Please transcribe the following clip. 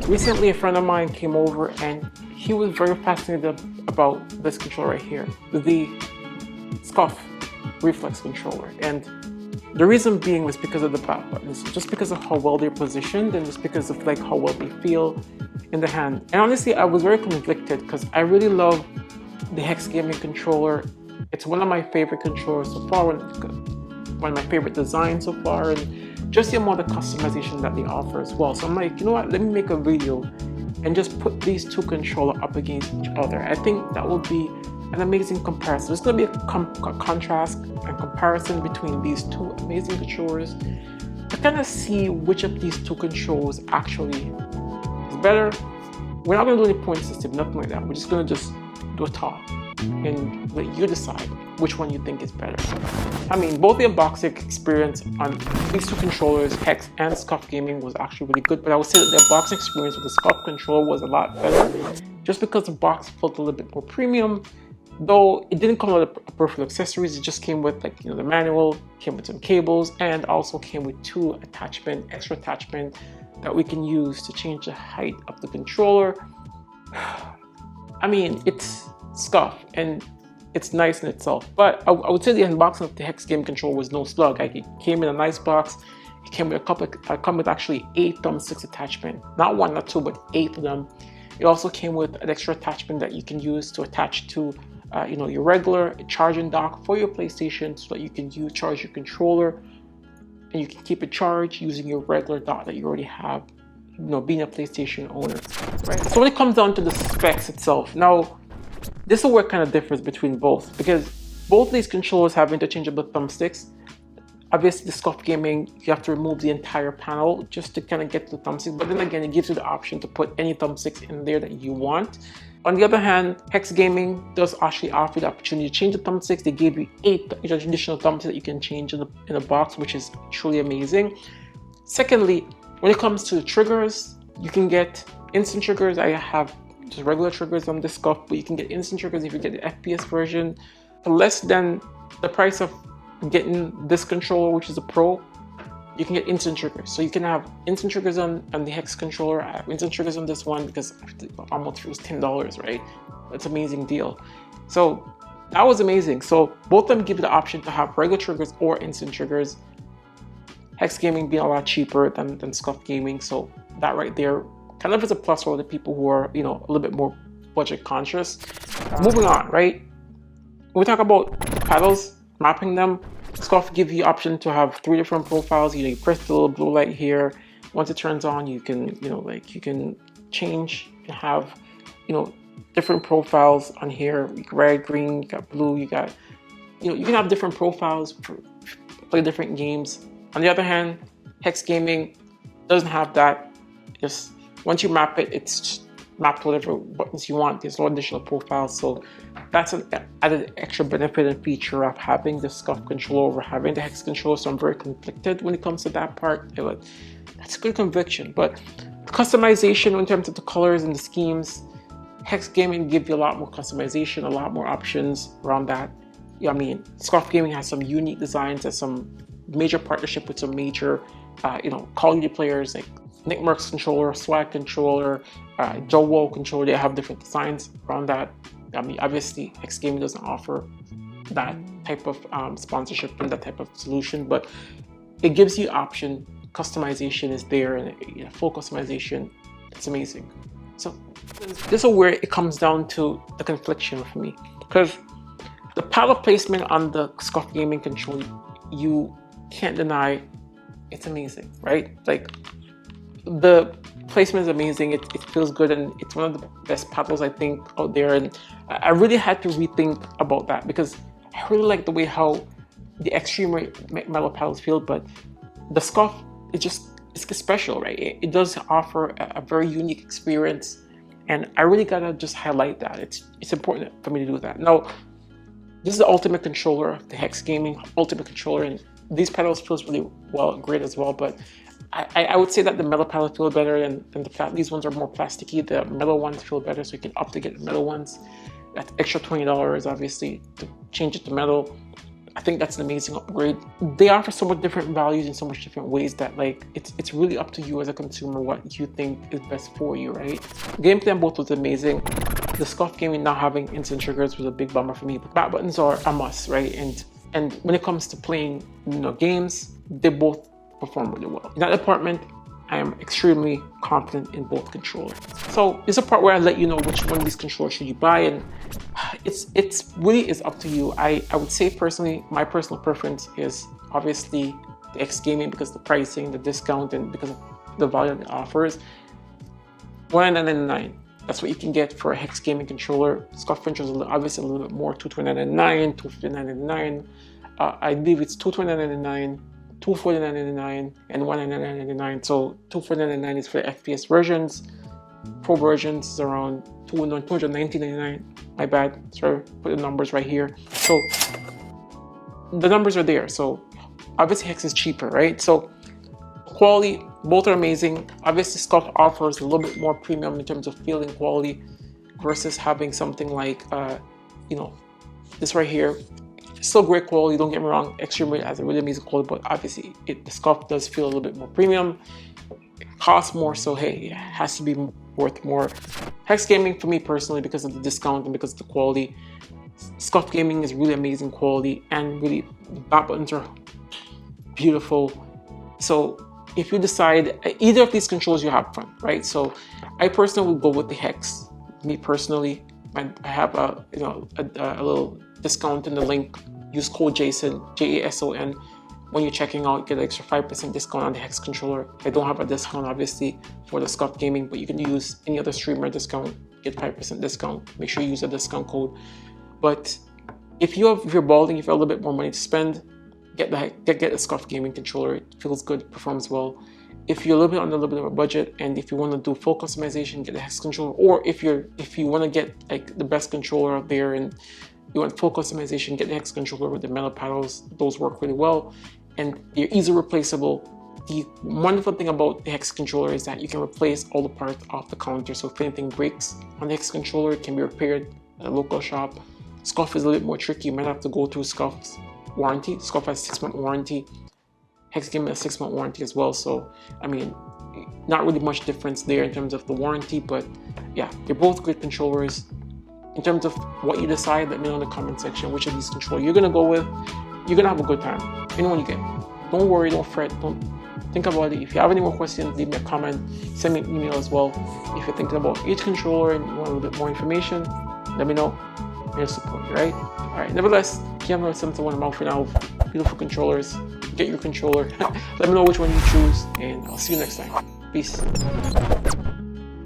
Recently, a friend of mine came over and he was very fascinated about this controller right here, the Scuf reflex controller. And the reason being was because of the back buttons, just because of how well they're positioned and just because of like how well they feel in the hand. And honestly, I was very conflicted because I really love the Hex Gaming controller. It's one of my favorite controllers so far, one of my favorite designs so far, and just the amount of customization that they offer as well. So I'm like, you know what, let me make a video and just put these two controllers up against each other. I think that would be an amazing comparison. There's going to be a contrast and comparison between these two amazing controllers to kind of see which of these two controls actually is better. We're not going to do any point system, nothing like that. We're just going to just do a talk and let you decide which one you think is better. I mean, both the unboxing experience on these two controllers, Hex and Scuf Gaming, was actually really good, but I would say that the unboxing experience with the Scuf controller was a lot better, just because the box felt a little bit more premium. Though it didn't come with a peripheral accessories, it just came with, like, you know, the manual, came with some cables, and also came with two extra attachment that we can use to change the height of the controller. I mean, it's Scuf and it's nice in itself, but I would say the unboxing of the Hex Game controller was no slug. Like, it came in a nice box. It came with come with actually 8 thumbsticks attachment, not 1, not 2, but 8 of them. It also came with an extra attachment that you can use to attach to you know, your regular charging dock for your PlayStation, so that you can charge your controller and you can keep it charged using your regular dock that you already have, you know, being a PlayStation owner, right? So when it comes down to the specs itself, now this is where it kind of differs between both, because both these controllers have interchangeable thumbsticks. Obviously, the Scuf Gaming, you have to remove the entire panel just to kind of get the thumbsticks, but then again, it gives you the option to put any thumbsticks in there that you want. On the other hand, Hex Gaming does actually offer the opportunity to change the thumbsticks. They gave you 8 additional thumbsticks that you can change in the box, which is truly amazing. Secondly, when it comes to the triggers, you can get instant triggers. I have just regular triggers on this Scuf, but you can get instant triggers if you get the FPS version for less than the price of getting this controller, which is a Pro. You can get instant triggers. So you can have instant triggers on the Hex controller. I have instant triggers on this one because almost it was $10, right? That's an amazing deal. So that was amazing. So both of them give you the option to have regular triggers or instant triggers. Hex Gaming being a lot cheaper than Scuf Gaming. So that right there kind of is a plus for the people who are, you know, a little bit more budget conscious. Moving on, right? When we talk about pedals, mapping them, Scuf gives you the option to have 3 different profiles. You know, you press the little blue light here. Once it turns on, you can, you know, like, you can change and have, you know, different profiles on here. You got red, green, you got blue, you got, you know, you can have different profiles for play different games. On the other hand, Hex Gaming doesn't have that. Just once you map it, it's just map whatever buttons you want. There's no additional profiles, so that's an added extra benefit and feature of having the Scuf controller over having the Hex controller. So I'm very conflicted when it comes to that part. That's a good conviction, but customization in terms of the colors and the schemes, Hex Gaming gives you a lot more customization, a lot more options around that. Yeah, I mean, Scuf Gaming has some unique designs, has some major partnership with some major, you know, Call of Duty players like Nick Merck's controller, Swag controller, Joe Wall controller. They have different designs around that. I mean, obviously, Hex Gaming doesn't offer that type of sponsorship and that type of solution, but it gives you option. Customization is there, and full customization. It's amazing. So this is where it comes down to the confliction for me, because the paddle placement on the Scuf Gaming controller, you can't deny it's amazing, right? Like, the placement is amazing. It feels good, and it's one of the best paddles I think out there. And I really had to rethink about that, because I really like the way how the ExtremeRate metal paddles feel, but the Scuf, it's special, right? It does offer a very unique experience, and I really gotta just highlight that. It's important for me to do that. Now, this is the ultimate controller, the Hex Gaming ultimate controller, and these pedals feels really great as well. But I would say that the metal pedals feel better than these ones are more plasticky. The metal ones feel better, so you can opt to get the metal ones. That's extra $20, obviously, to change it to metal. I think that's an amazing upgrade. They offer so much different values in so much different ways that like it's really up to you as a consumer what you think is best for you, right? Gameplay on both was amazing. The Scuf gaming not having instant triggers was a big bummer for me, but back buttons are a must, right? And when it comes to playing, you know, games, they both perform really well. In that department, I am extremely confident in both controllers. So it's a part where I let you know which one of these controllers should you buy, and it's really is up to you. I would say personally, my personal preference is obviously the X Gaming because the pricing, the discount, and because of the value it offers. $199. That's what you can get for a Hex Gaming controller. Scuf controllers are obviously a little bit more, $229.99, $259.99. I believe it's $229.99. $249.99 and $199.99. So $249.99 is for the FPS versions. Pro versions is around $219.99. My bad. Sorry, put the numbers right here. So the numbers are there. So obviously Hex is cheaper, right? So quality, both are amazing. Obviously Scuf offers a little bit more premium in terms of feeling quality versus having something like you know, this right here. Still great quality, don't get me wrong. ExtremeRate has a really amazing quality, but obviously the Scuf does feel a little bit more premium. It costs more, so hey, it has to be worth more. Hex Gaming for me personally, because of the discount and because of the quality. Scuf Gaming is really amazing quality, and really the back buttons are beautiful. So if you decide either of these controls, you have fun, right? So I personally will go with the Hex. Me personally, I have a little discount in the link. Use code JASON, JASON. When you're checking out, you get an extra 5% discount on the Hex controller. I don't have a discount obviously for the Scuf Gaming, but you can use any other streamer discount, get 5% discount. Make sure you use a discount code. But if you're balding, if you have a little bit more money to spend, get a Scuf Gaming controller. It feels good, performs well. If you're a little bit on a little bit of a budget, and if you want to do full customization, get the Hex controller. Or if you want to get like the best controller out there and you want full customization, get the Hex controller with the metal paddles. Those work really well, and they're easily replaceable. The wonderful thing about the Hex controller is that you can replace all the parts off the counter. So if anything breaks on the Hex controller, it can be repaired at a local shop. Scuf is a little bit more tricky. You might have to go through Scuf's warranty. Scuf has a 6-month warranty. Hex Gaming has a 6-month warranty as well. So I mean, not really much difference there in terms of the warranty, but yeah, they're both great controllers. In terms of what you decide, let me know in the comment section which of these controllers you're gonna go with. You're gonna have a good time. Anyone you get. Don't worry, don't fret, don't think about it. If you have any more questions, leave me a comment, send me an email as well. If you're thinking about each controller and you want a little bit more information, let me know. I'm here to support you, right? Alright, nevertheless, keep on something one out for now. Beautiful controllers. Get your controller. Let me know which one you choose, and I'll see you next time. Peace.